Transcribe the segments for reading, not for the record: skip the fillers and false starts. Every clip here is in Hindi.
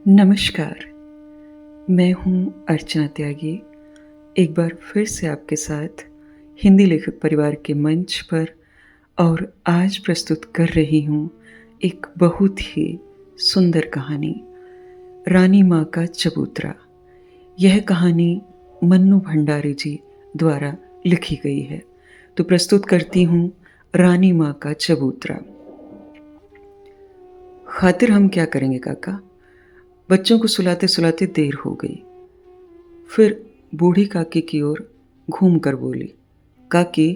नमस्कार, मैं हूँ अर्चना त्यागी। एक बार फिर से आपके साथ हिंदी लेखक परिवार के मंच पर और आज प्रस्तुत कर रही हूँ एक बहुत ही सुंदर कहानी, रानी माँ का चबूतरा। यह कहानी मन्नू भंडारी जी द्वारा लिखी गई है। तो प्रस्तुत करती हूँ रानी माँ का चबूतरा। खातिर हम क्या करेंगे काका? बच्चों को सुलाते सुलाते देर हो गई। फिर बूढ़ी काकी की ओर घूम कर बोली, काकी,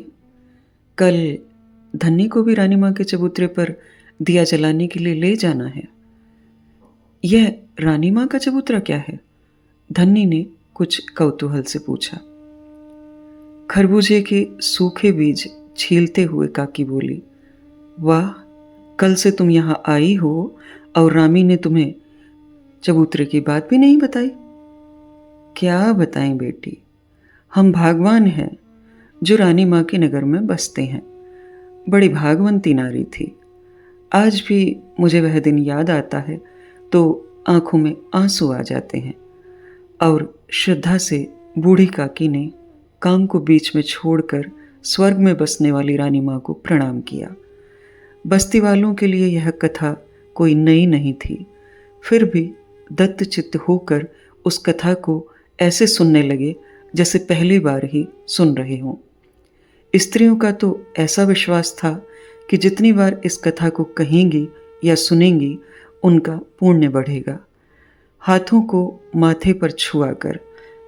कल धन्नी को भी रानी माँ के चबूतरे पर दिया जलाने के लिए ले जाना है। यह रानी माँ का चबूतरा क्या है? धन्नी ने कुछ कौतूहल से पूछा। खरबूजे के सूखे बीज छीलते हुए काकी बोली, वाह, कल से तुम यहाँ आई हो और रामी ने तुम्हें चबूतरे की बात भी नहीं बताई। क्या बताएं बेटी, हम भागवान हैं जो रानी माँ के नगर में बसते हैं। बड़ी भागवंती नारी थी। आज भी मुझे वह दिन याद आता है तो आंखों में आंसू आ जाते हैं। और श्रद्धा से बूढ़ी काकी ने काम को बीच में छोड़कर स्वर्ग में बसने वाली रानी माँ को प्रणाम किया। बस्ती वालों के लिए यह कथा कोई नई नहीं थी, फिर भी दत्तचित्त होकर उस कथा को ऐसे सुनने लगे जैसे पहली बार ही सुन रहे हों। स्त्रियों का तो ऐसा विश्वास था कि जितनी बार इस कथा को कहेंगी या सुनेंगी उनका पुण्य बढ़ेगा। हाथों को माथे पर छुआ कर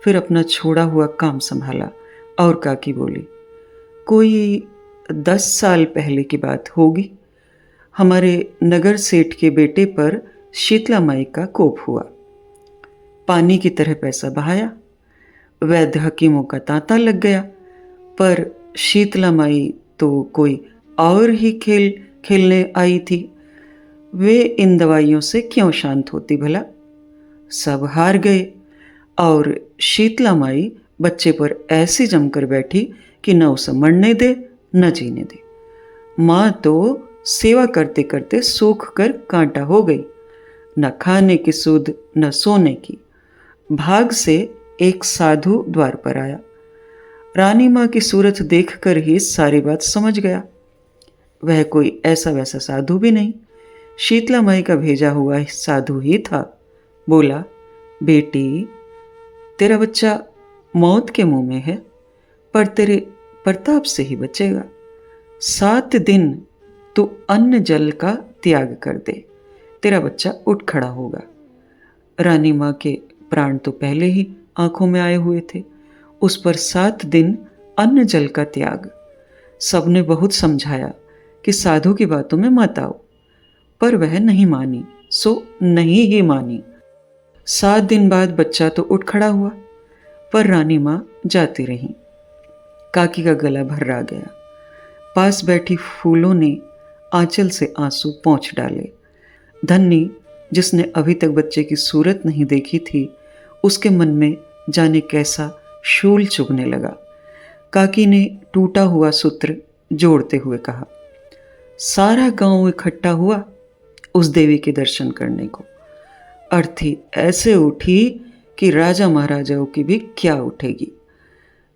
फिर अपना छोड़ा हुआ काम संभाला और काकी बोली, कोई 10 साल पहले की बात होगी। हमारे नगर सेठ के बेटे पर शीतला माई का कोप हुआ। पानी की तरह पैसा बहाया, वैद्य हकीमों का तांता लग गया, पर शीतला माई तो कोई और ही खेल खेलने आई थी। वे इन दवाइयों से क्यों शांत होती भला? सब हार गए और शीतला माई बच्चे पर ऐसी जमकर बैठी कि न उसे मरने दे न जीने दे। माँ तो सेवा करते करते सूख कर कांटा हो गई, न खाने की सुध न सोने की। भाग से एक साधु द्वार पर आया। रानी माँ की सूरत देखकर ही सारी बात समझ गया। वह कोई ऐसा वैसा साधु भी नहीं, शीतला माई का भेजा हुआ साधु ही था। बोला, बेटी, तेरा बच्चा मौत के मुंह में है, पर तेरे प्रताप से ही बचेगा। 7 दिन तू अन्न जल का त्याग कर दे, तेरा बच्चा उठ खड़ा होगा। रानी माँ के प्राण तो पहले ही आंखों में आए हुए थे, उस पर 7 दिन अन्न जल का त्याग। सबने बहुत समझाया कि साधु की बातों में मत आओ, पर वह नहीं मानी, सो नहीं ही मानी। 7 दिन बाद बच्चा तो उठ खड़ा हुआ, पर रानी माँ जाती रही। काकी का गला भर्रा गया। पास बैठी फूलों ने आंचल से आंसू पोंछ डाले। धन्नी, जिसने अभी तक बच्चे की सूरत नहीं देखी थी, उसके मन में जाने कैसा शूल चुभने लगा। काकी ने टूटा हुआ सूत्र जोड़ते हुए कहा, सारा गांव इकट्ठा हुआ उस देवी के दर्शन करने को। अर्थी ऐसे उठी कि राजा महाराजाओं की भी क्या उठेगी।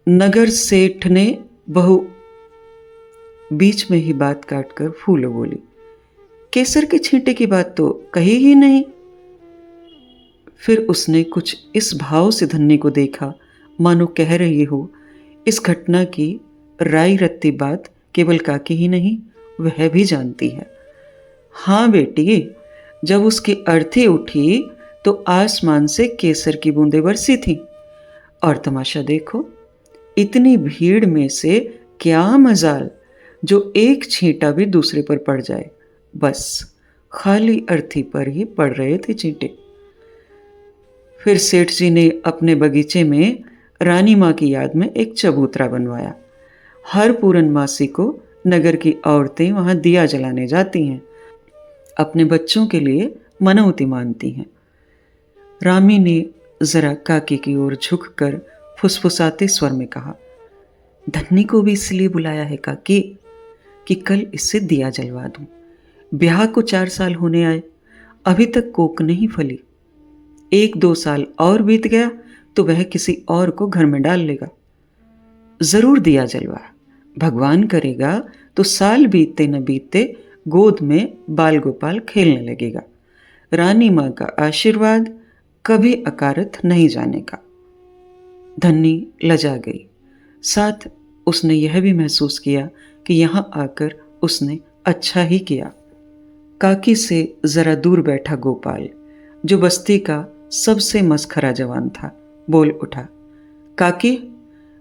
नगर सेठ ने बहु बीच में ही बात काटकर फूलो बोली, केसर के छींटे की बात तो कही ही नहीं। फिर उसने कुछ इस भाव से धन्नी को देखा मानो कह रही हो, इस घटना की राई रत्ती बात केवल काकी ही नहीं, वह भी जानती है। हाँ बेटी, जब उसकी अर्थी उठी तो आसमान से केसर की बूंदें बरसी थी। और तमाशा देखो, इतनी भीड़ में से क्या मजाल जो एक छींटा भी दूसरे पर पड़ जाए। बस खाली अर्थी पर ही पड़ रहे थे चींटे। फिर सेठ जी ने अपने बगीचे में रानी माँ की याद में एक चबूतरा बनवाया। हर पूरनमासी को नगर की औरतें वहां दिया जलाने जाती हैं, अपने बच्चों के लिए मनौती मानती हैं। रामी ने जरा काकी की ओर झुककर फुसफुसाते स्वर में कहा, धन्नी को भी इसलिए बुलाया है काकी कि कल इससे दिया जलवा दूं। ब्याह को 4 साल होने आए, अभी तक कोक नहीं फली। 1-2 साल और बीत गया तो वह किसी और को घर में डाल लेगा। ज़रूर दिया जलवा, भगवान करेगा तो साल बीतते न बीतते गोद में बाल गोपाल खेलने लगेगा। रानी माँ का आशीर्वाद कभी अकारथ नहीं जाने का। धन्नी लजा गई। साथ उसने यह भी महसूस किया कि यहाँ आकर उसने अच्छा ही किया। काकी से जरा दूर बैठा गोपाल, जो बस्ती का सबसे मस्खरा जवान था, बोल उठा, काकी,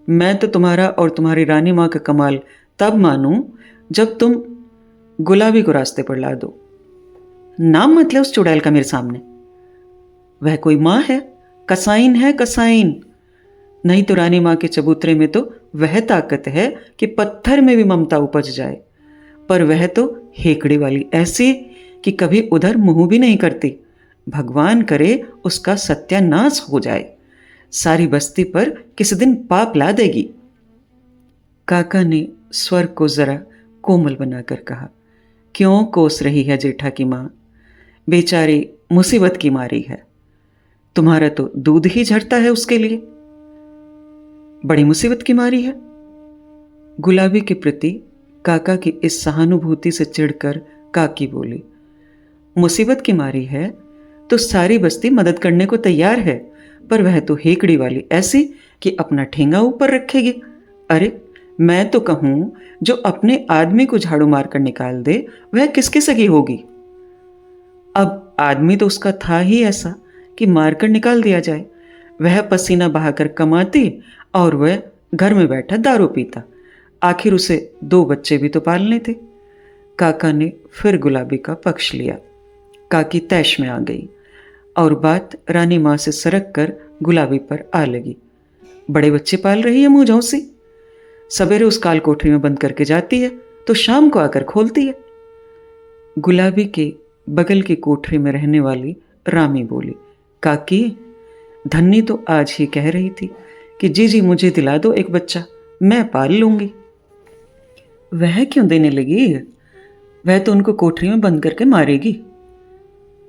मैं तो तुम्हारा और तुम्हारी रानी माँ का कमाल तब मानूं जब तुम गुलाबी को रास्ते पर ला दो। नाम मतलब उस चुड़ैल का मेरे सामने। वह कोई माँ है? कसाइन है, कसाइन। नहीं तो रानी माँ के चबूतरे में तो वह ताकत है कि पत्थर में भी ममता उपज जाए, पर वह तो हेकड़ी वाली ऐसी कि कभी उधर मुंह भी नहीं करती। भगवान करे उसका सत्यानाश हो जाए, सारी बस्ती पर किसी दिन पाप ला देगी। काका ने स्वर को जरा कोमल बनाकर कहा, क्यों कोस रही है जेठा की माँ? बेचारी मुसीबत की मारी है, तुम्हारा तो दूध ही झरता है उसके लिए। बड़ी मुसीबत की मारी है। गुलाबी के प्रति काका की इस सहानुभूति से चिढ़कर काकी बोली, मुसीबत की मारी है तो सारी बस्ती मदद करने को तैयार है, पर वह तो हेकड़ी वाली ऐसी कि अपना ठेंगा ऊपर रखेगी। अरे मैं तो कहूं, जो अपने आदमी को झाड़ू मारकर निकाल दे वह किसकी सगी होगी? अब आदमी तो उसका था ही ऐसा कि मारकर निकाल दिया जाए। वह पसीना बहाकर कमाती और वह घर में बैठा दारू पीता। आखिर उसे 2 बच्चे भी तो पालने थे। काका ने फिर गुलाबी का पक्ष लिया। काकी तैश में आ गई और बात रानी माँ से सरक कर गुलाबी पर आ लगी। बड़े बच्चे पाल रही है मुँह झौंसी। सवेरे उस काल कोठरी में बंद करके जाती है तो शाम को आकर खोलती है। गुलाबी के बगल की कोठरी में रहने वाली रामी बोली, काकी, धन्नी तो आज ही कह रही थी कि जी मुझे दिला दो एक बच्चा, मैं पाल लूंगी। वह क्यों देने लगी? वह तो उनको कोठरी में बंद करके मारेगी।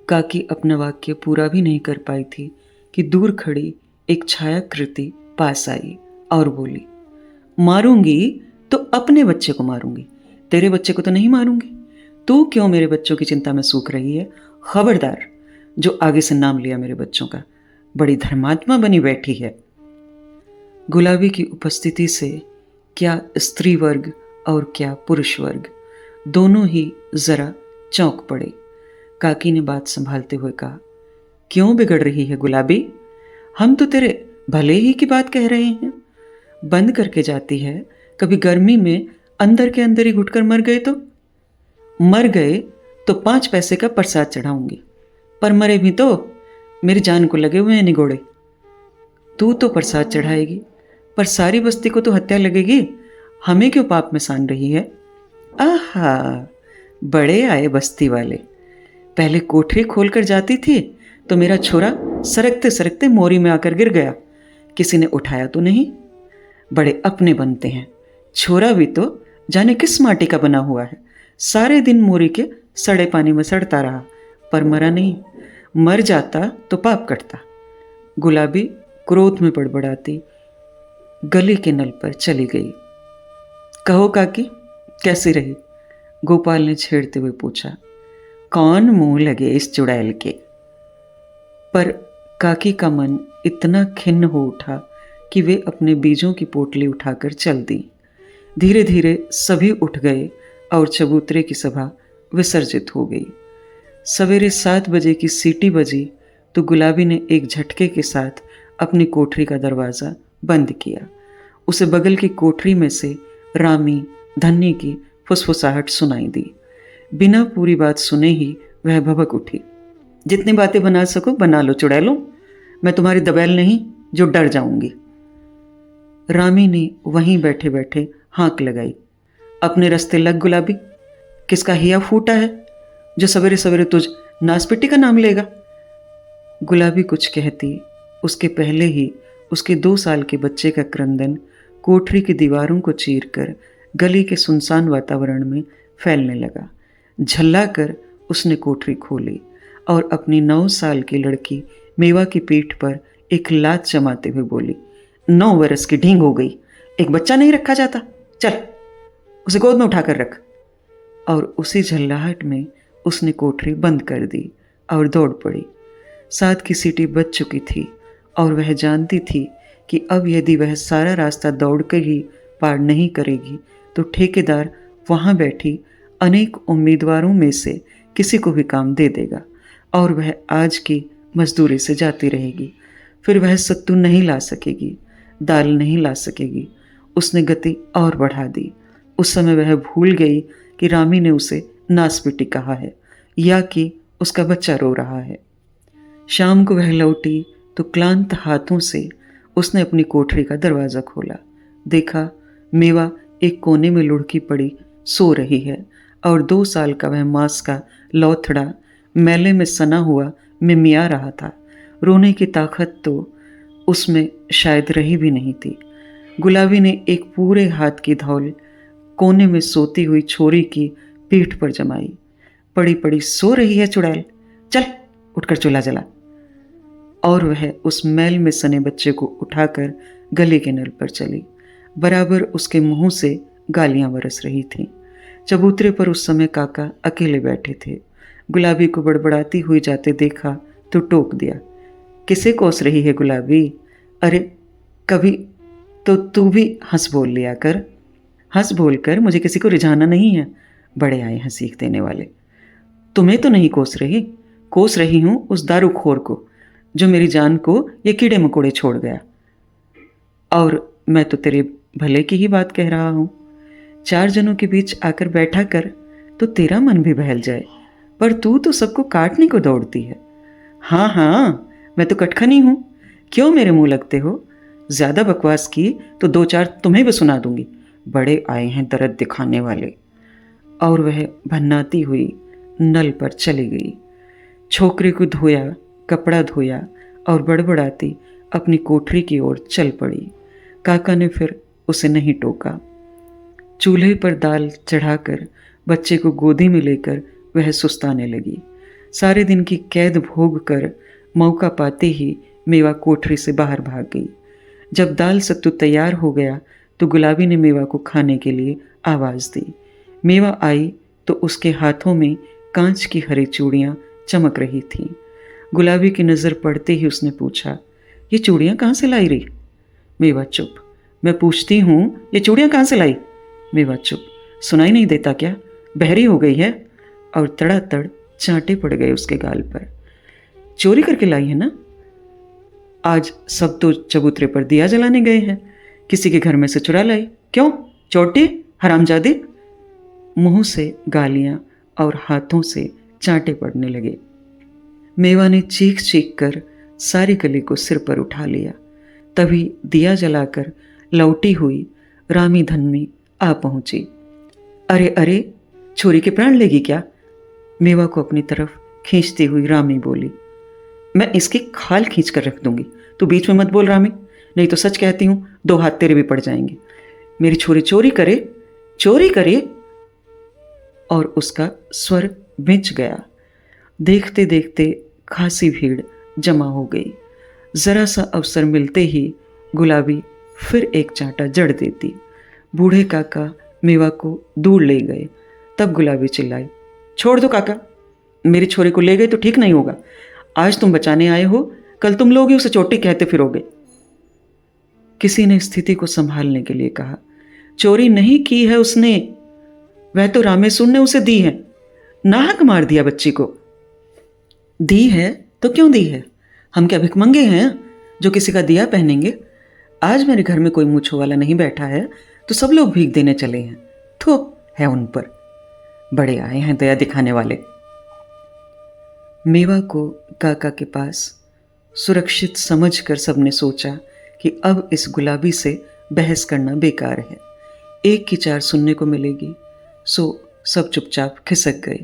काकी अपना वाक्य पूरा भी नहीं कर पाई थी कि दूर खड़ी एक छायाकृति पास आई और बोली, मारूंगी तो अपने बच्चे को मारूंगी, तेरे बच्चे को तो नहीं मारूंगी। तू क्यों मेरे बच्चों की चिंता में सूख रही है? खबरदार, जो आगे से नाम लिया मेरे बच्चों का, बड़ी धर्मात्मा बनी बैठी है। गुलाबी की उपस्थिति से क्या स्त्री वर्ग और क्या पुरुष वर्ग दोनों ही जरा चौंक पड़े। काकी ने बात संभालते हुए कहा, क्यों बिगड़ रही है गुलाबी? हम तो तेरे भले ही की बात कह रहे हैं। बंद करके जाती है, कभी गर्मी में अंदर के अंदर ही घुटकर मर गए तो 5 पैसे का प्रसाद चढ़ाऊंगी, पर मरे भी तो मेरी जान को लगे हुए हैं निगोड़े। तू तो प्रसाद चढ़ाएगी, पर सारी बस्ती को तो हत्या लगेगी। हमें क्यों पाप में सान रही है? आहा, बड़े आए बस्ती वाले। पहले कोठरी खोलकर जाती थी तो मेरा छोरा सरकते सरकते मोरी में आकर गिर गया, किसी ने उठाया तो नहीं। बड़े अपने बनते हैं। छोरा भी तो जाने किस माटी का बना हुआ है, सारे दिन मोरी के सड़े पानी में सड़ता रहा, पर मरा नहीं। मर जाता तो पाप कटता। गुलाबी क्रोध में बड़बड़ाती गली के नल पर चली गई। कहो काकी, कैसी रही? गोपाल ने छेड़ते हुए पूछा। कौन मुंह लगे इस चुड़ैल के? पर काकी का मन इतना खिन्न हो उठा कि वे अपने बीजों की पोटली उठाकर चल दी। धीरे धीरे सभी उठ गए और चबूतरे की सभा विसर्जित हो गई। सवेरे 7 बजे की सीटी बजी तो गुलाबी ने एक झटके के साथ अपनी कोठरी का दरवाज़ा बंद किया। उसे बगल की कोठरी में से रामी धन्नी की फुसफुसाहट सुनाई दी। बिना पूरी बात सुने ही वह भभक उठी। जितनी बातें बना सको बना लो चुड़ैलों, मैं तुम्हारी दबैल नहीं जो डर जाऊंगी। रामी ने वहीं बैठे बैठे हाँक लगाई। अपने रास्ते लग गुलाबी, किसका हिया फूटा है जो सवेरे सवेरे तुझ नासपिट्टी का नाम लेगा? गुलाबी कुछ कहती उसके पहले ही उसके 2 साल के बच्चे का क्रंदन कोठरी की दीवारों को चीरकर गली के सुनसान वातावरण में फैलने लगा। झल्ला कर उसने कोठरी खोली और अपनी 9 साल की लड़की मेवा की पीठ पर एक लात जमाते हुए बोली, 9 बरस की ढींग हो गई, एक बच्चा नहीं रखा जाता, चल उसे गोद में उठाकर रख। और उसी झल्लाहट में उसने कोठरी बंद कर दी और दौड़ पड़ी। 7 की सीटी बज चुकी थी और वह जानती थी कि अब यदि वह सारा रास्ता दौड़कर ही पार नहीं करेगी तो ठेकेदार वहाँ बैठी अनेक उम्मीदवारों में से किसी को भी काम दे देगा और वह आज की मजदूरी से जाती रहेगी। फिर वह सत्तू नहीं ला सकेगी, दाल नहीं ला सकेगी। उसने गति और बढ़ा दी। उस समय वह भूल गई कि रामी ने उसे नासपिटी कहा है या कि उसका बच्चा रो रहा है। शाम को वह लौटी तो क्लांत हाथों से उसने अपनी कोठरी का दरवाज़ा खोला। देखा मेवा एक कोने में लुढ़की पड़ी सो रही है और 2 साल का वह मांस का लौथड़ा मैले में सना हुआ मिमिया रहा था। रोने की ताकत तो उसमें शायद रही भी नहीं थी। गुलाबी ने एक पूरे हाथ की धौल कोने में सोती हुई छोरी की पीठ पर जमाई। पड़ी पड़ी सो रही है चुड़ैल, चल उठकर चूल्हा जला। और वह उस मैल में सने बच्चे को उठाकर गले के नल पर चली। बराबर उसके मुंह से गालियां बरस रही थीं। चबूतरे पर उस समय काका अकेले बैठे थे। गुलाबी को बड़बड़ाती हुई जाते देखा तो टोक दिया, किसे कोस रही है गुलाबी? अरे कभी तो तू भी हंस बोल लिया कर। हंस बोलकर मुझे किसी को रिझाना नहीं है। बड़े आए हैं सीख देने वाले। तुम्हें तो नहीं कोस रही हूँ उस दारूखोर को जो मेरी जान को ये कीड़े मकोड़े छोड़ गया। और मैं तो तेरे भले की ही बात कह रहा हूँ। 4 जनों के बीच आकर बैठा कर तो तेरा मन भी बहल जाए, पर तू तो सबको काटने को दौड़ती है। हाँ हाँ, मैं तो कटखनी हूँ, क्यों मेरे मुंह लगते हो? ज़्यादा बकवास की तो 2-4 तुम्हें भी सुना दूंगी। बड़े आए हैं दर्द दिखाने वाले। और वह भन्नाती हुई नल पर चली गई। छोकरे को धोया, कपड़ा धोया और बड़बड़ाती अपनी कोठरी की ओर चल पड़ी। काका ने फिर उसे नहीं टोका। चूल्हे पर दाल चढ़ाकर बच्चे को गोदी में लेकर वह सुस्ताने लगी। सारे दिन की कैद भोग कर मौका पाते ही मेवा कोठरी से बाहर भाग गई। जब दाल सत्तू तैयार हो गया तो गुलाबी ने मेवा को खाने के लिए आवाज़ दी। मेवा आई तो उसके हाथों में कांच की हरी चूड़ियाँ चमक रही थीं। गुलाबी की नज़र पड़ते ही उसने पूछा, ये चूड़ियाँ कहाँ से लाई रही? मेवा चुप। मैं पूछती हूँ, ये चूड़ियाँ कहाँ से लाई? मेवा चुप। सुनाई नहीं देता क्या? बहरी हो गई है? और तड़ातड़ चांटे पड़ गए उसके गाल पर। चोरी करके लाई है ना? आज सब तो चबूतरे पर दिया जलाने गए हैं, किसी के घर में से चुरा लाई। क्यों? चोटी, हरामजादी। मुंह से गालियां और हाथों से चांटे पड़ने लगे। मेवा ने चीख चीख कर सारी गली को सिर पर उठा लिया। तभी दिया जलाकर लौटी हुई रामी धन्नी आ पहुंची। अरे अरे, छोरी के प्राण लेगी क्या? मेवा को अपनी तरफ खींचती हुई रामी बोली। मैं इसकी खाल खींच कर रख दूंगी, तू बीच में मत बोल रामी, नहीं तो सच कहती हूँ 2 हाथ तेरे भी पड़ जाएंगे। मेरी छोरी चोरी करे। और उसका स्वर बिंच गया। देखते देखते खासी भीड़ जमा हो गई। जरा सा अवसर मिलते ही गुलाबी फिर एक चांटा जड़ देती। बूढ़े काका मेवा को दूर ले गए। तब गुलाबी चिल्लाई, छोड़ दो काका, मेरी छोरी को ले गए तो ठीक नहीं होगा। आज तुम बचाने आए हो, कल तुम लोग ही उसे चोटी कहते फिरोगे। किसी ने स्थिति को संभालने के लिए कहा, चोरी नहीं की है उसने, वह तो रामेश्वर ने उसे दी है। नाहक मार दिया बच्ची को। दी है तो क्यों दी है? हम क्या भिखमंगे हैं जो किसी का दिया पहनेंगे? आज मेरे घर में कोई मूंछों वाला नहीं बैठा है तो सब लोग भीख देने चले हैं। थो है उन पर, बड़े आए हैं दया दिखाने वाले। मेवा को काका के पास सुरक्षित समझकर सबने सोचा कि अब इस गुलाबी से बहस करना बेकार है, एक की 4 सुनने को मिलेगी। सो सब चुपचाप खिसक गए।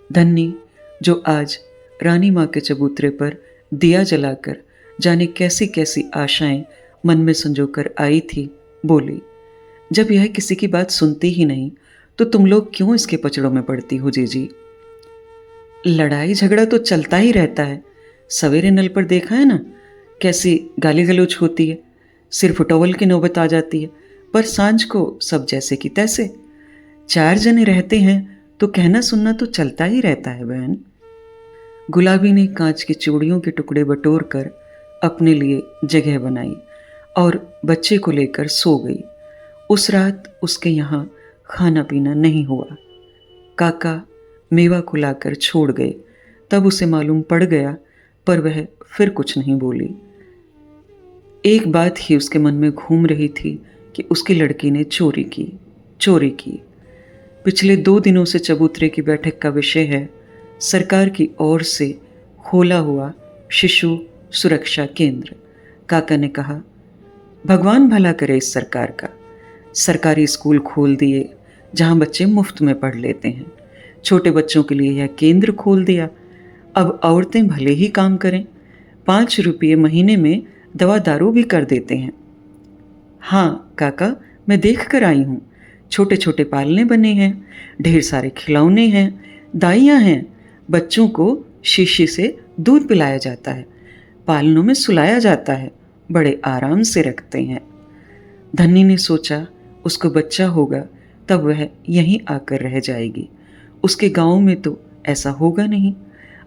धन्नी जो आज रानी माँ के चबूतरे पर दिया जलाकर जाने कैसी कैसी आशाएं मन में संजोकर आई थी, बोली, जब यह किसी की बात सुनती ही नहीं तो तुम लोग क्यों इसके पचड़ों में पड़ती हो जीजी? लड़ाई झगड़ा तो चलता ही रहता है, सवेरे नल पर देखा है ना, कैसी गाली गलौज होती है, सिर फुटौल की नौबत आ जाती है, पर सांझ को सब जैसे कि तैसे। 4 जने रहते हैं तो कहना सुनना तो चलता ही रहता है बहन। गुलाबी ने कांच की चूड़ियों के टुकड़े बटोर कर अपने लिए जगह बनाई और बच्चे को लेकर सो गई। उस रात उसके यहाँ खाना पीना नहीं हुआ। काका मेवा को लाकर छोड़ गए, तब उसे मालूम पड़ गया, पर वह फिर कुछ नहीं बोली। एक बात ही उसके मन में घूम रही थी कि उसकी लड़की ने चोरी की। पिछले 2 दिनों से चबूतरे की बैठक का विषय है सरकार की ओर से खोला हुआ शिशु सुरक्षा केंद्र। काका ने कहा, भगवान भला करे इस सरकार का। सरकारी स्कूल खोल दिए जहां बच्चे मुफ्त में पढ़ लेते हैं। छोटे बच्चों के लिए यह केंद्र खोल दिया। अब औरतें भले ही काम करें, 5 रुपये महीने में दवा दारू भी कर देते हैं। हाँ काका, मैं देख कर आई हूँ। छोटे छोटे पालने बने हैं, ढेर सारे खिलौने हैं, दाइयाँ हैं, बच्चों को शीशी से दूध पिलाया जाता है, पालनों में सुलाया जाता है, बड़े आराम से रखते हैं। धन्नी ने सोचा उसको बच्चा होगा तब वह यहीं आकर रह जाएगी। उसके गांव में तो ऐसा होगा नहीं।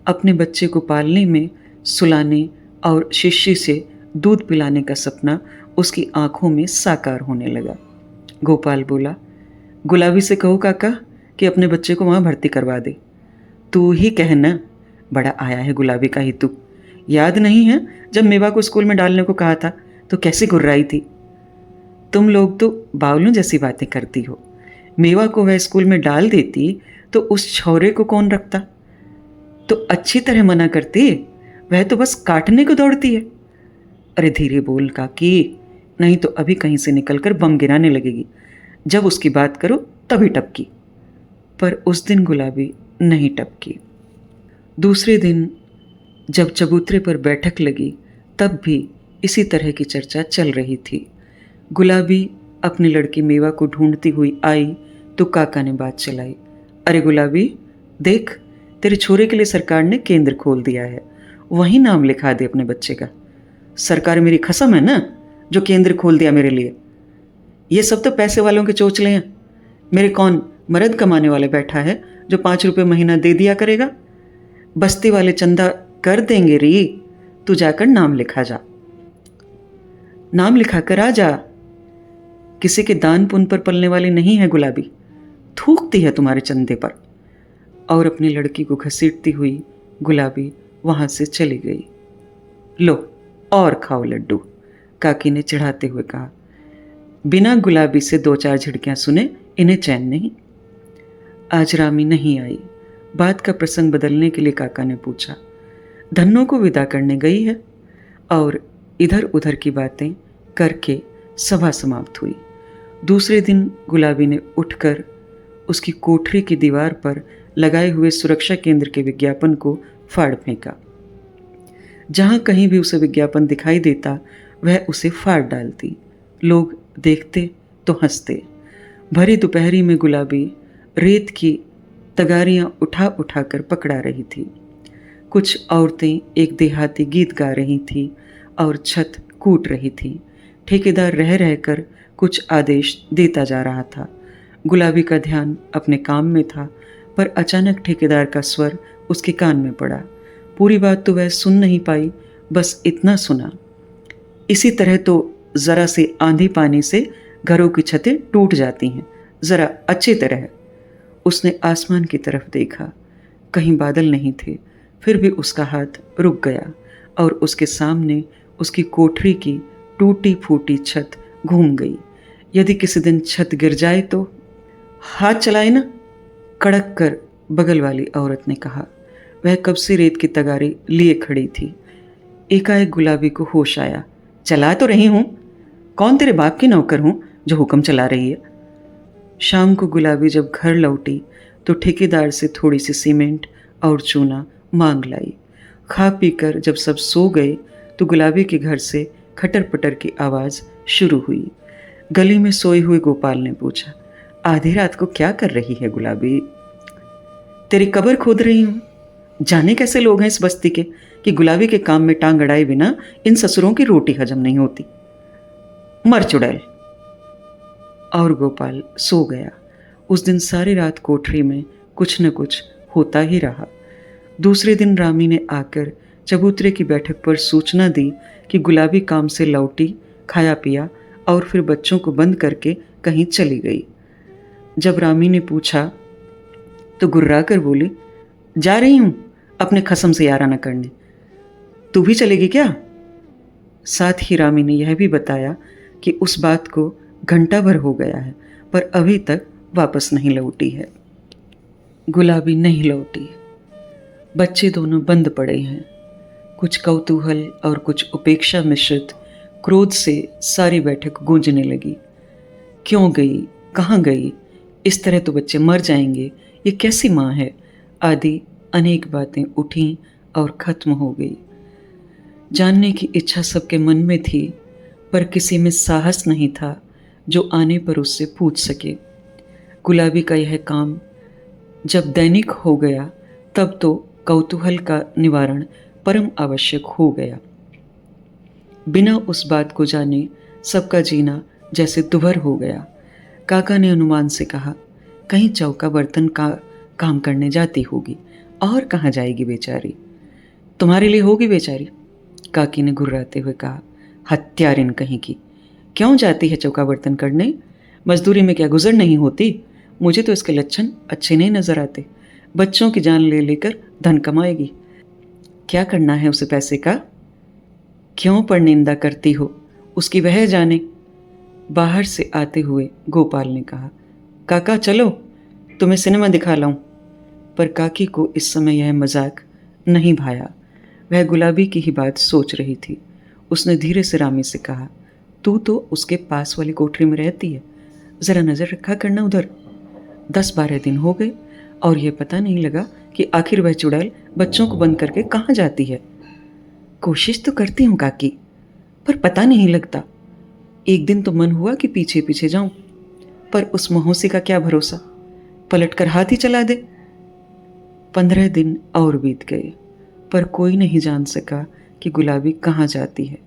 अपने बच्चे को पालने में, सुलाने और शीशी से दूध पिलाने का सपना उसकी आंखों में साकार होने लगा। गोपाल बोला, गुलाबी से कहो काका कि अपने बच्चे को वहाँ भर्ती करवा दे। तू ही कहना, बड़ा आया है गुलाबी का ही तू। याद नहीं है जब मेवा को स्कूल में डालने को कहा था तो कैसी गुर्राई थी। तुम लोग तो बावलों जैसी बातें करती हो। मेवा को वह स्कूल में डाल देती तो उस छौरे को कौन रखता। तो अच्छी तरह मना करती, वह तो बस काटने को दौड़ती है। अरे धीरे बोल काकी, नहीं तो अभी कहीं से निकलकर बम गिराने लगेगी। जब उसकी बात करो तभी टपकी। पर उस दिन गुलाबी नहीं टपकी। दूसरे दिन जब चबूतरे पर बैठक लगी तब भी इसी तरह की चर्चा चल रही थी। गुलाबी अपनी लड़की मेवा को ढूंढती हुई आई तो काका ने बात चलाई, अरे गुलाबी देख, तेरे छोरे के लिए सरकार ने केंद्र खोल दिया है, वहीं नाम लिखा दे अपने बच्चे का। सरकार मेरी खसम है ना जो केंद्र खोल दिया मेरे लिए। ये सब तो पैसे वालों के चोचले हैं। मेरे कौन मर्द कमाने वाले बैठा है जो 5 रुपये महीना दे दिया करेगा। बस्ती वाले चंदा कर देंगे री, तू जाकर नाम लिखा जा, नाम लिखा कर आ जा। किसी के दान पुण्य पर पलने वाली नहीं है गुलाबी, थूकती है तुम्हारे चंदे पर। और अपनी लड़की को घसीटती हुई गुलाबी वहां से चली गई। लो और खाओ लड्डू, काकी ने चिढ़ाते हुए कहा। बिना गुलाबी से 2-4 झिड़कियां सुने इन्हें चैन नहीं। आज रामी नहीं आई। बात का प्रसंग बदलने के लिए काका ने पूछा, धन्नो को विदा करने गई है। और इधर उधर की बातें करके सभा समाप्त हुई। दूसरे दिन गुलाबी ने उठकर उसकी कोठरी की दीवार पर लगाए हुए सुरक्षा केंद्र के विज्ञापन को फाड़ फेंका। जहां कहीं भी उसे विज्ञापन दिखाई देता वह उसे फाड़ डालती। लोग देखते तो हंसते। भरी दोपहरी में गुलाबी रेत की तगारियां उठा उठा कर पकड़ा रही थी। कुछ औरतें एक देहाती गीत गा रही थी और छत कूट रही थी। ठेकेदार रह रहकर कुछ आदेश देता जा रहा था। गुलाबी का ध्यान अपने काम में था, पर अचानक ठेकेदार का स्वर उसके कान में पड़ा। पूरी बात तो वह सुन नहीं पाई, बस इतना सुना, इसी तरह तो ज़रा से आंधी पानी से घरों की छतें टूट जाती हैं, ज़रा अच्छी तरह। उसने आसमान की तरफ देखा, कहीं बादल नहीं थे, फिर भी उसका हाथ रुक गया और उसके सामने उसकी कोठरी की टूटी फूटी छत घूम गई। यदि किसी दिन छत गिर जाए तो हाथ चलाए ना, कड़क कर बगल वाली औरत ने कहा। वह कब से रेत की तगारी लिए खड़ी थी। एकाएक गुलाबी को होश आया, चला तो रही हूँ, कौन तेरे बाप की नौकर हूँ जो हुक्म चला रही है। शाम को गुलाबी जब घर लौटी तो ठेकेदार से थोड़ी सी सीमेंट और चूना मांग लाई। खा पी कर जब सब सो गए तो गुलाबी के घर से खटर पटर की आवाज़ शुरू हुई। गली में सोए हुए गोपाल ने पूछा, आधी रात को क्या कर रही है गुलाबी। तेरी कब्र खोद रही हूँ। जाने कैसे लोग हैं इस बस्ती के कि गुलाबी के काम में टांग अड़ाए बिना इन ससुरों की रोटी हजम नहीं होती। मर चुड़ैल। और गोपाल सो गया। उस दिन सारी रात कोठरी में कुछ न कुछ होता ही रहा। दूसरे दिन रामी ने आकर चबूतरे की बैठक पर सूचना दी कि गुलाबी काम से लौटी, खाया पिया और फिर बच्चों को बंद करके कहीं चली गई। जब रामी ने पूछा तो गुर्रा कर बोली, जा रही हूं अपने खसम से याराना करने। तू भी चलेगी क्या? साथ ही रामी ने यह भी बताया कि उस बात को घंटा भर हो गया है पर अभी तक वापस नहीं लौटी है। गुलाबी नहीं लौटी। बच्चे दोनों बंद पड़े हैं। कुछ कौतूहल और कुछ उपेक्षा मिश्रित क्रोध से सारी बैठक गूंजने लगी। क्यों गई, कहाँ गई, इस तरह तो बच्चे मर जाएंगे, ये कैसी माँ है, आदि अनेक बातें उठीं और खत्म हो गई। जानने की इच्छा सबके मन में थी पर किसी में साहस नहीं था जो आने पर उससे पूछ सके। गुलाबी का यह काम जब दैनिक हो गया तब तो कौतूहल का निवारण परम आवश्यक हो गया। बिना उस बात को जाने सबका जीना जैसे दुभर हो गया। काका ने अनुमान से कहा, कहीं चौका बर्तन का काम करने जाती होगी। और कहाँ जाएगी बेचारी? तुम्हारे लिए होगी बेचारी, काकी ने घुर्राते हुए कहा। हत्यारिन कहीं की, क्यों जाती है चौका बर्तन करने? मजदूरी में क्या गुजर नहीं होती? मुझे तो इसके लक्षण अच्छे नहीं नजर आते। बच्चों की जान ले लेकर धन कमाएगी। क्या करना है उसे पैसे का? क्यों पर निंदा करती हो, उसकी वह जाने। बाहर से आते हुए गोपाल ने कहा, काका चलो तुम्हें सिनेमा दिखा लाऊं। पर काकी को इस समय यह मजाक नहीं भाया। वह गुलाबी की ही बात सोच रही थी। उसने धीरे से रामी से कहा, तू तो उसके पास वाली कोठरी में रहती है, ज़रा नज़र रखा करना उधर। 10-12 दिन हो गए और यह पता नहीं लगा कि आखिर वह चुड़ैल बच्चों को बंद करके कहाँ जाती है। कोशिश तो करती हूँ काकी, पर पता नहीं लगता। एक दिन तो मन हुआ कि पीछे पीछे जाऊं, पर उस महोसी का क्या भरोसा, पलट कर हाथ ही चला दे। 15 दिन और बीत गए पर कोई नहीं जान सका कि गुलाबी कहाँ जाती है।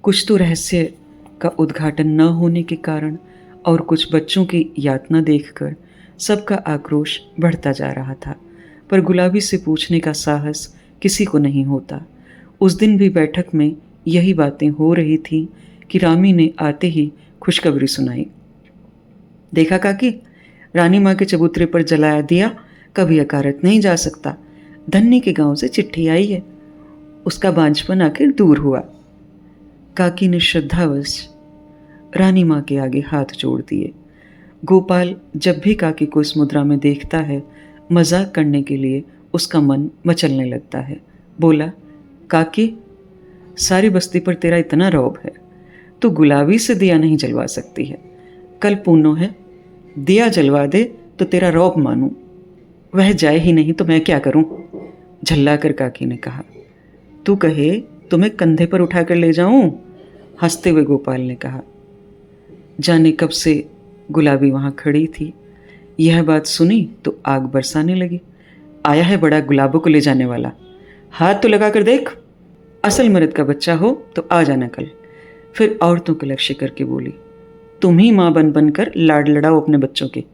कुछ तो रहस्य का उद्घाटन न होने के कारण और कुछ बच्चों की यातना देखकर सबका आक्रोश बढ़ता जा रहा था, पर गुलाबी से पूछने का साहस किसी को नहीं होता। उस दिन भी बैठक में यही बातें हो रही थीं कि रामी ने आते ही खुशखबरी सुनाई। देखा काकी, रानी माँ के चबूतरे पर जलाया दिया कभी अकारत नहीं जा सकता। धन्नी के गांव से चिट्ठी आई है, उसका बांझपन आखिर दूर हुआ। काकी ने श्रद्धावश रानी माँ के आगे हाथ जोड़ दिए। गोपाल जब भी काकी को इस मुद्रा में देखता है, मजाक करने के लिए उसका मन मचलने लगता है। बोला, काकी, सारी बस्ती पर तेरा इतना रौब है, तो गुलाबी से दिया नहीं जलवा सकती है। कल पूनो है, दिया जलवा दे तो तेरा रौब मानूं। वह जाए ही नहीं तो मैं क्या करूं? झल्ला कर काकी ने कहा। तू कहे तो मैं कंधे पर उठाकर ले जाऊं? हंसते हुए गोपाल ने कहा। जाने कब से गुलाबी वहां खड़ी थी। यह बात सुनी तो आग बरसाने लगी। आया है बड़ा गुलाबों को ले जाने वाला, हाथ तो लगा कर देख। असल मर्द का बच्चा हो तो आ जाना कल। फिर औरतों को लक्ष्य करके बोली, तुम ही माँ बन बन कर लाड लड़ाओ अपने बच्चों के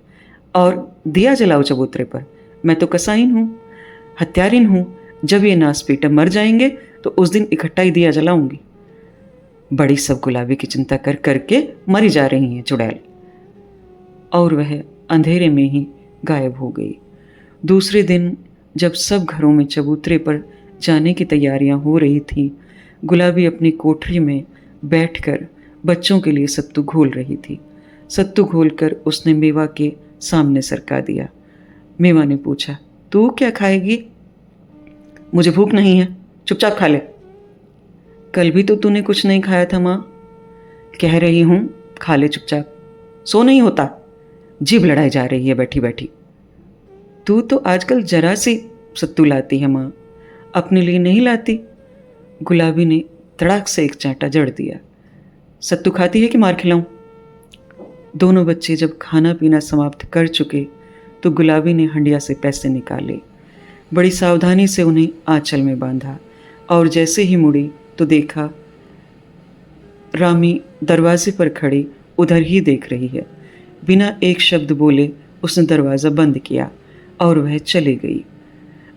और दिया जलाओ चबूतरे पर। मैं तो कसाईन हूँ, हत्यारिन हूँ। जब ये नास पीटा मर जाएंगे तो उस दिन इकट्ठा ही दिया जलाऊंगी। बड़ी सब गुलाबी की चिंता कर करके मरी जा रही हैं चुड़ैल। और वह अंधेरे में ही गायब हो गई। दूसरे दिन जब सब घरों में चबूतरे पर जाने की तैयारियां हो रही थीं, गुलाबी अपनी कोठरी में बैठकर बच्चों के लिए सत्तू घोल रही थी। सत्तू घोलकर उसने मेवा के सामने सरका दिया। मेवा ने पूछा, तू क्या खाएगी? मुझे भूख नहीं है, चुपचाप खा ले। कल भी तो तूने कुछ नहीं खाया था माँ। कह रही हूँ खा ले चुपचाप। सो नहीं होता, जीभ लड़ाई जा रही है बैठी बैठी। तू तो आजकल जरा सी सत्तू लाती है माँ, अपने लिए नहीं लाती। गुलाबी ने तड़ाक से एक चांटा जड़ दिया। सत्तू खाती है कि मार खिलाऊं? दोनों बच्चे जब खाना पीना समाप्त कर चुके तो गुलाबी ने हंडिया से पैसे निकाले। बड़ी सावधानी से उन्हें आंचल में बांधा और जैसे ही मुड़ी तो देखा रामी दरवाजे पर खड़ी उधर ही देख रही है। बिना एक शब्द बोले उसने दरवाज़ा बंद किया और वह चली गई।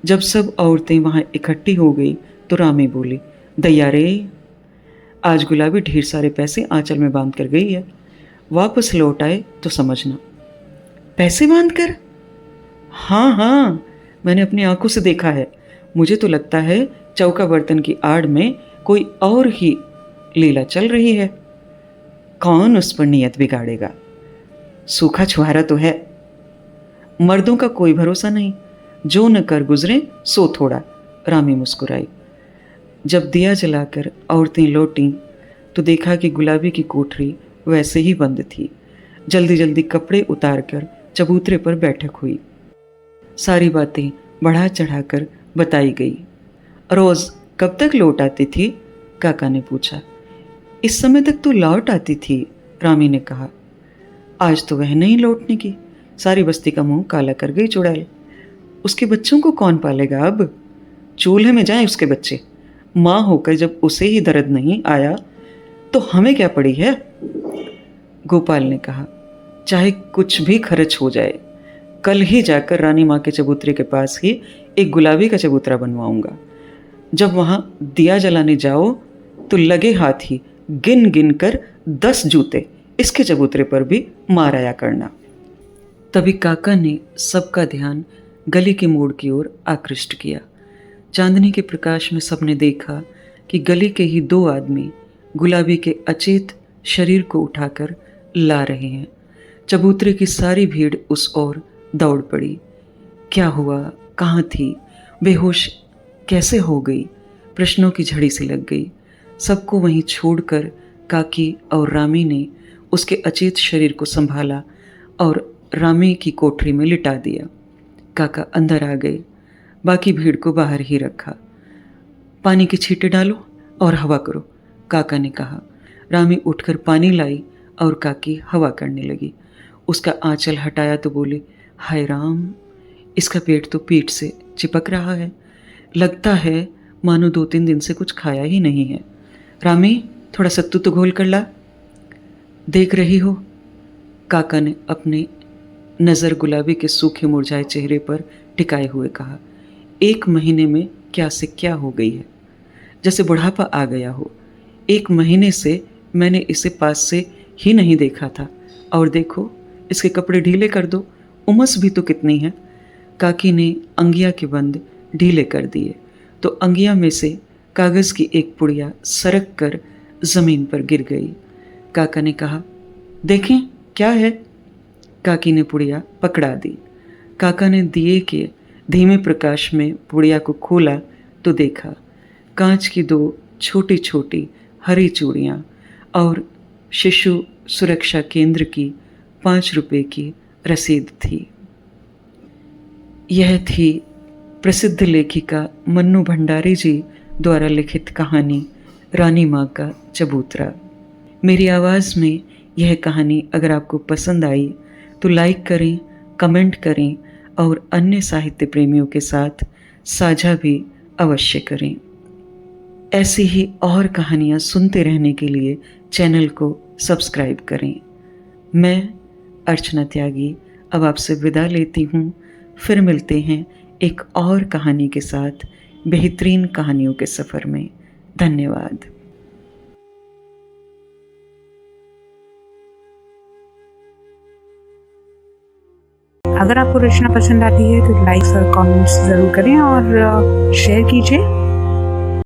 जब सब औरतें वहाँ इकट्ठी हो गई तो रामी बोली, दैया रे, आज गुलाबी ढेर सारे पैसे आंचल में बांध कर गई है, वापस लौट आए तो समझना। पैसे बांध कर? हाँ हाँ, मैंने अपनी आंखों से देखा है। मुझे तो लगता है चौका बर्तन की आड़ में कोई और ही लीला चल रही है। कौन उस पर नियत बिगाड़ेगा? सूखा छुहारा तो है। मर्दों का कोई भरोसा नहीं, जो न कर गुजरे सो थोड़ा। रामी मुस्कुराई। जब दिया जलाकर औरतें लौटीं तो देखा कि गुलाबी की कोठरी वैसे ही बंद थी। जल्दी जल्दी कपड़े उतारकर चबूतरे पर बैठक हुई। सारी बातें बढ़ा चढ़ाकर बताई गई। रोज़ कब तक लौट आती थी? काका ने पूछा। इस समय तक तो लौट आती थी, रामी ने कहा। आज तो वह नहीं लौटने की, सारी बस्ती का मुंह काला कर गई चुड़ैल। उसके बच्चों को कौन पालेगा अब? चूल्हे में जाएं उसके बच्चे। माँ होकर जब उसे ही दर्द नहीं आया तो हमें क्या पड़ी है? गोपाल ने कहा, चाहे कुछ भी खर्च हो जाए, कल ही जाकर रानी माँ के चबूतरे के पास ही एक गुलाबी का चबूतरा बनवाऊंगा। जब वहाँ दिया जलाने जाओ तो लगे हाथ ही गिन गिन कर 10 जूते इसके चबूतरे पर भी मार आया करना। तभी काका ने सबका ध्यान गली के मोड़ की ओर आकृष्ट किया। चांदनी के प्रकाश में सबने देखा कि गली के ही 2 आदमी गुलाबी के अचेत शरीर को उठाकर ला रहे हैं। चबूतरे की सारी भीड़ उस ओर दौड़ पड़ी। क्या हुआ? कहाँ थी? बेहोश कैसे हो गई? प्रश्नों की झड़ी सी लग गई। सबको वहीं छोड़कर काकी और रामी ने उसके अचेत शरीर को संभाला और रामी की कोठरी में लिटा दिया। काका अंदर आ गए, बाकी भीड़ को बाहर ही रखा। पानी के छींटे डालो और हवा करो, काका ने कहा। रामी उठकर पानी लाई और काकी हवा करने लगी। उसका आंचल हटाया तो बोली, हाय राम, इसका पेट तो पीठ से चिपक रहा है। लगता है मानो 2-3 दिन से कुछ खाया ही नहीं है। रामी, थोड़ा सत्तू तो घोल कर ला। देख रही हो, काका ने अपने नज़र गुलाबी के सूखे मुरझाए चेहरे पर टिकाए हुए कहा। 1 महीने में क्या से क्या हो गई है, जैसे बुढ़ापा आ गया हो। 1 महीने से मैंने इसे पास से ही नहीं देखा था, और देखो इसके कपड़े ढीले कर दो, उमस भी तो कितनी है। काकी ने अंगिया के बंद ढीले कर दिए तो अंगिया में से कागज़ की एक पुड़िया सरक कर ज़मीन पर गिर गई। काका ने कहा, देखें क्या है। काकी ने पुड़िया पकड़ा दी। काका ने दिए के धीमे प्रकाश में पुड़िया को खोला तो देखा कांच की 2 छोटी छोटी हरी चूड़ियाँ और शिशु सुरक्षा केंद्र की 5 रुपए की रसीद थी। यह थी प्रसिद्ध लेखिका मन्नू भंडारी जी द्वारा लिखित कहानी रानी माँ का चबूतरा। मेरी आवाज़ में यह कहानी अगर आपको पसंद आई तो लाइक करें, कमेंट करें और अन्य साहित्य प्रेमियों के साथ साझा भी अवश्य करें। ऐसी ही और कहानियाँ सुनते रहने के लिए चैनल को सब्सक्राइब करें। मैं अर्चना त्यागी अब आपसे विदा लेती हूँ। फिर मिलते हैं एक और कहानी के साथ बेहतरीन कहानियों के सफ़र में। धन्यवाद। अगर आपको रचना पसंद आती है तो लाइक और कमेंट्स ज़रूर करें और शेयर कीजिए।